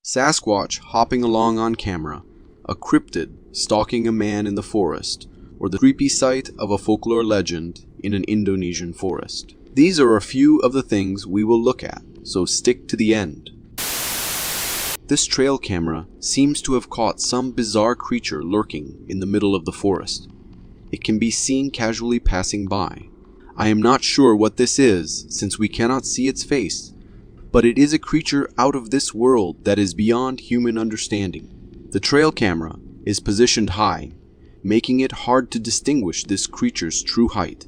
Sasquatch hopping along on camera, a cryptid stalking a man in the forest, or the creepy sight of a folklore legend in an Indonesian forest. These are a few of the things we will look at, so stick to the end. This trail camera seems to have caught some bizarre creature lurking in the middle of the forest. It can be seen casually passing by. I am not sure what this is since we cannot see its face, but it is a creature out of this world that is beyond human understanding. The trail camera is positioned high, making it hard to distinguish this creature's true height.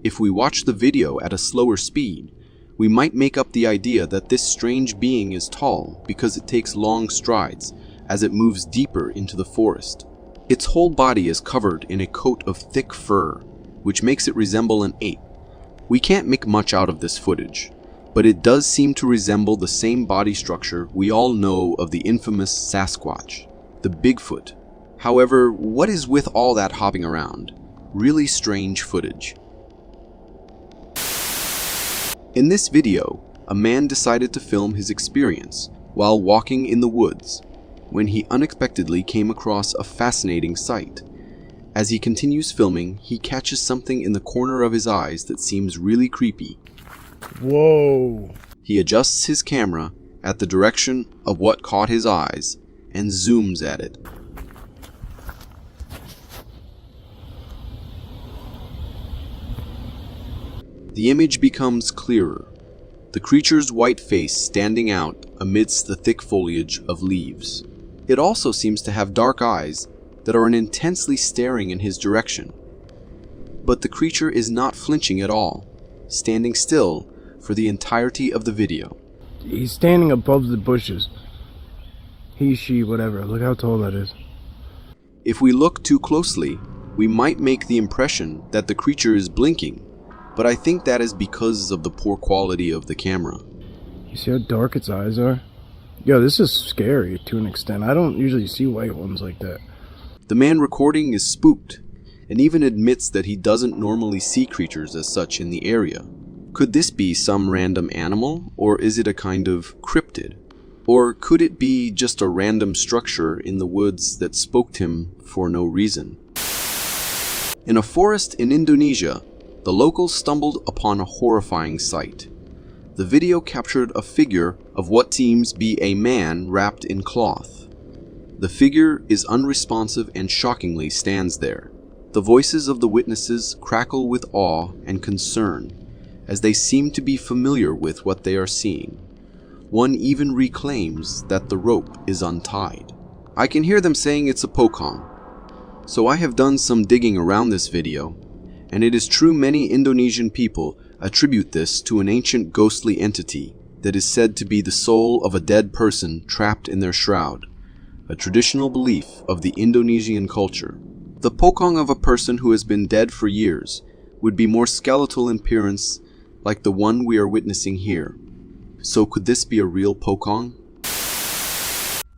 If we watch the video at a slower speed, we might make up the idea that this strange being is tall because it takes long strides as it moves deeper into the forest. Its whole body is covered in a coat of thick fur, which makes it resemble an ape. We can't make much out of this footage, but it does seem to resemble the same body structure we all know of the infamous Sasquatch, the Bigfoot. However, what is with all that hopping around? Really strange footage. In this video, a man decided to film his experience while walking in the woods when he unexpectedly came across a fascinating sight. As he continues filming, he catches something in the corner of his eyes that seems really creepy. Whoa! He adjusts his camera at the direction of what caught his eyes and zooms at it. The image becomes clearer, the creature's white face standing out amidst the thick foliage of leaves. It also seems to have dark eyes that are intensely staring in his direction. But the creature is not flinching at all, standing still for the entirety of the video. He's standing above the bushes. He, she, whatever. Look how tall that is. If we look too closely, we might make the impression that the creature is blinking, but I think that is because of the poor quality of the camera. You see how dark its eyes are? Yo, this is scary to an extent. I don't usually see white ones like that. The man recording is spooked, and even admits that he doesn't normally see creatures as such in the area. Could this be some random animal, or is it a kind of cryptid? Or could it be just a random structure in the woods that spoke to him for no reason? In a forest in Indonesia, the locals stumbled upon a horrifying sight. The video captured a figure of what seems be a man wrapped in cloth. The figure is unresponsive and shockingly stands there. The voices of the witnesses crackle with awe and concern, as they seem to be familiar with what they are seeing. One even reclaims that the rope is untied. I can hear them saying it's a pocong. So I have done some digging around this video, and it is true many Indonesian people attribute this to an ancient ghostly entity that is said to be the soul of a dead person trapped in their shroud, a traditional belief of the Indonesian culture. The pocong of a person who has been dead for years would be more skeletal in appearance, like the one we are witnessing here. So could this be a real pocong?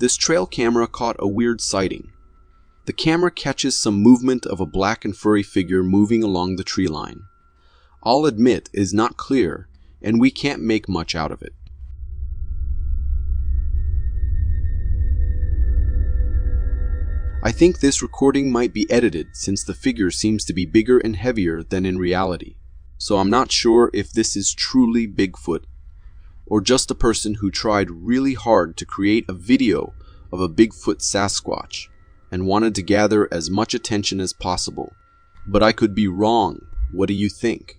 This trail camera caught a weird sighting. The camera catches some movement of a black and furry figure moving along the tree line. I'll admit it is not clear, and we can't make much out of it. I think this recording might be edited since the figure seems to be bigger and heavier than in reality, so I'm not sure if this is truly Bigfoot, or just a person who tried really hard to create a video of a Bigfoot Sasquatch and wanted to gather as much attention as possible. But I could be wrong. What do you think?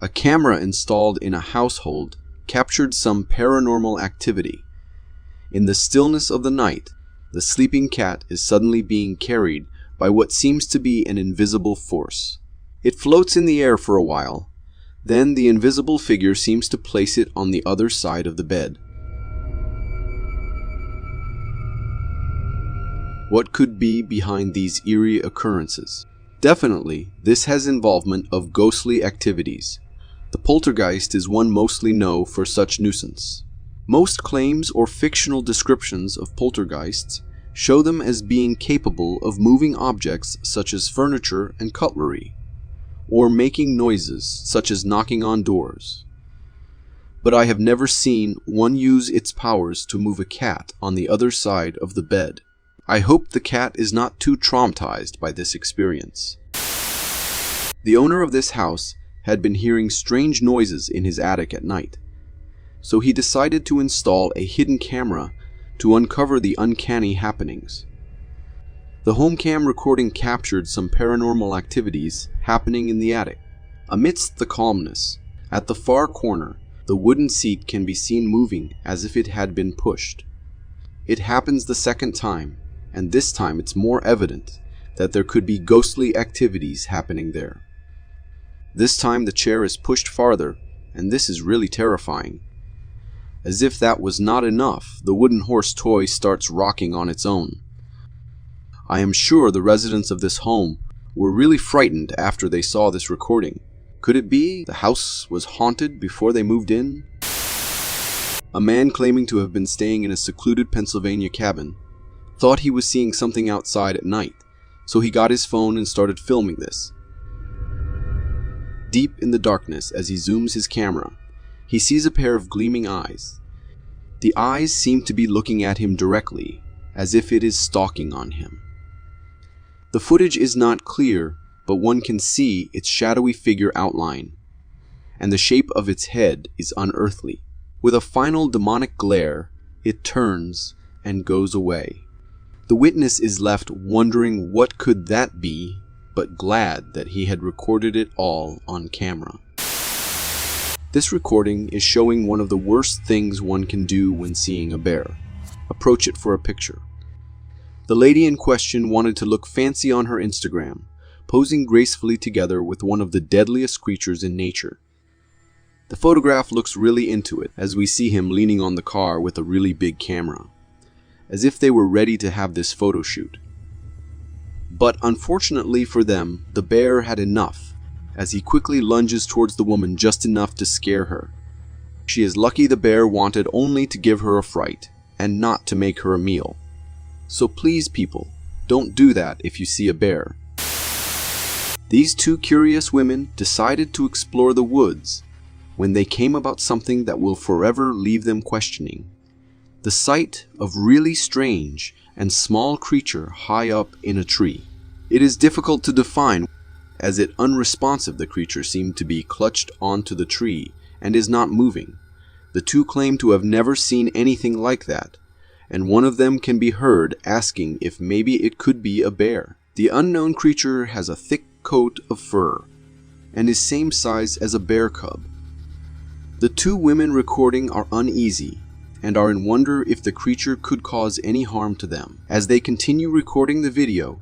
A camera installed in a household captured some paranormal activity. In the stillness of the night, the sleeping cat is suddenly being carried by what seems to be an invisible force. It floats in the air for a while, then the invisible figure seems to place it on the other side of the bed. What could be behind these eerie occurrences? Definitely, this has involvement of ghostly activities. The poltergeist is one mostly know for such nuisance. Most claims or fictional descriptions of poltergeists show them as being capable of moving objects such as furniture and cutlery, or making noises such as knocking on doors. but I have never seen one use its powers to move a cat on the other side of the bed. I hope the cat is not too traumatized by this experience. The owner of this house had been hearing strange noises in his attic at night, so he decided to install a hidden camera to uncover the uncanny happenings. The home cam recording captured some paranormal activities happening in the attic. Amidst the calmness, at the far corner, the wooden seat can be seen moving as if it had been pushed. It happens the second time, and this time it's more evident that there could be ghostly activities happening there. This time the chair is pushed farther, and this is really terrifying. As if that was not enough, the wooden horse toy starts rocking on its own. I am sure the residents of this home were really frightened after they saw this recording. Could it be the house was haunted before they moved in? A man claiming to have been staying in a secluded Pennsylvania cabin thought he was seeing something outside at night, so he got his phone and started filming this. Deep in the darkness, as he zooms his camera, he sees a pair of gleaming eyes. The eyes seem to be looking at him directly, as if it is stalking on him. The footage is not clear, but one can see its shadowy figure outline, and the shape of its head is unearthly. With a final demonic glare, it turns and goes away. The witness is left wondering what could that be, but glad that he had recorded it all on camera. This recording is showing one of the worst things one can do when seeing a bear: approach it for a picture. The lady in question wanted to look fancy on her Instagram, posing gracefully together with one of the deadliest creatures in nature. The photograph looks really into it, as we see him leaning on the car with a really big camera, as if they were ready to have this photo shoot. But unfortunately for them, the bear had enough, as he quickly lunges towards the woman just enough to scare her. She is lucky the bear wanted only to give her a fright, and not to make her a meal. So please people, don't do that if you see a bear. These two curious women decided to explore the woods when they came about something that will forever leave them questioning: the sight of really strange and small creature high up in a tree. It is difficult to define, as it unresponsive the creature seemed to be clutched onto the tree and is not moving. The two claim to have never seen anything like that, and one of them can be heard asking if maybe it could be a bear. The unknown creature has a thick coat of fur and is same size as a bear cub. The two women recording are uneasy and are in wonder if the creature could cause any harm to them. As they continue recording the video,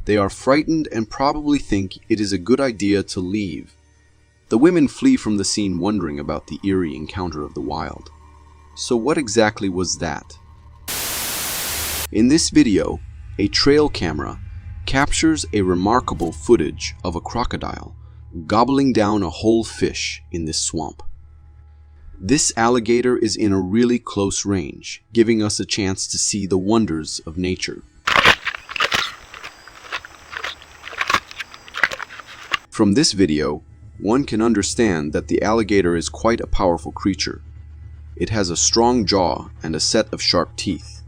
they are frightened and probably think it is a good idea to leave. The women flee from the scene wondering about the eerie encounter of the wild. So what exactly was that? In this video, a trail camera captures a remarkable footage of a crocodile gobbling down a whole fish in this swamp. This alligator is in a really close range, giving us a chance to see the wonders of nature. From this video, one can understand that the alligator is quite a powerful creature. It has a strong jaw and a set of sharp teeth,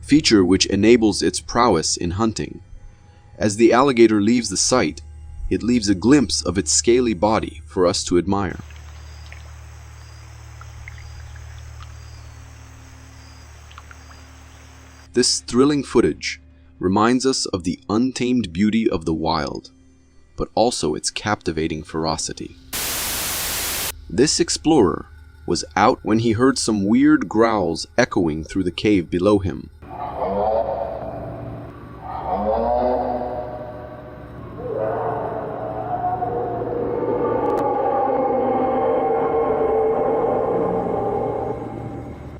feature which enables its prowess in hunting. As the alligator leaves the site, it leaves a glimpse of its scaly body for us to admire. This thrilling footage reminds us of the untamed beauty of the wild, but also its captivating ferocity. This explorer was out when he heard some weird growls echoing through the cave below him.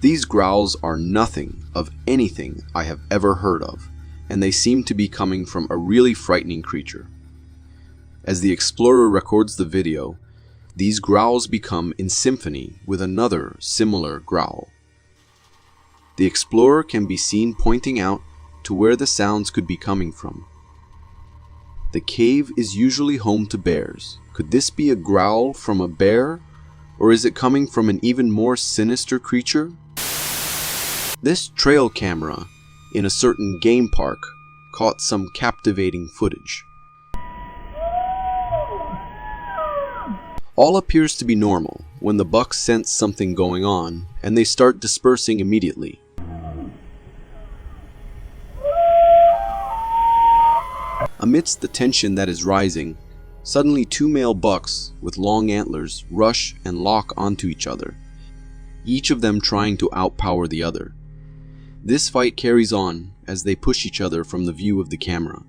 These growls are nothing of anything I have ever heard of, and they seem to be coming from a really frightening creature. As the explorer records the video, these growls become in symphony with another similar growl. The explorer can be seen pointing out to where the sounds could be coming from. The cave is usually home to bears. Could this be a growl from a bear, Or is it coming from an even more sinister creature? This trail camera in a certain game park caught some captivating footage. All appears to be normal when the bucks sense something going on and they start dispersing immediately. Amidst the tension that is rising, suddenly two male bucks with long antlers rush and lock onto each other, each of them trying to outpower the other. This fight carries on as they push each other from the view of the camera.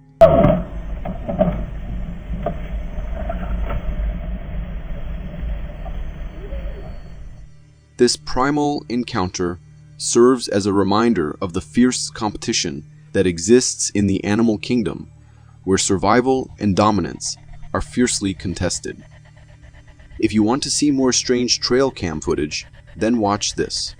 This primal encounter serves as a reminder of the fierce competition that exists in the animal kingdom, where survival and dominance are fiercely contested. If you want to see more strange trail cam footage, then watch this.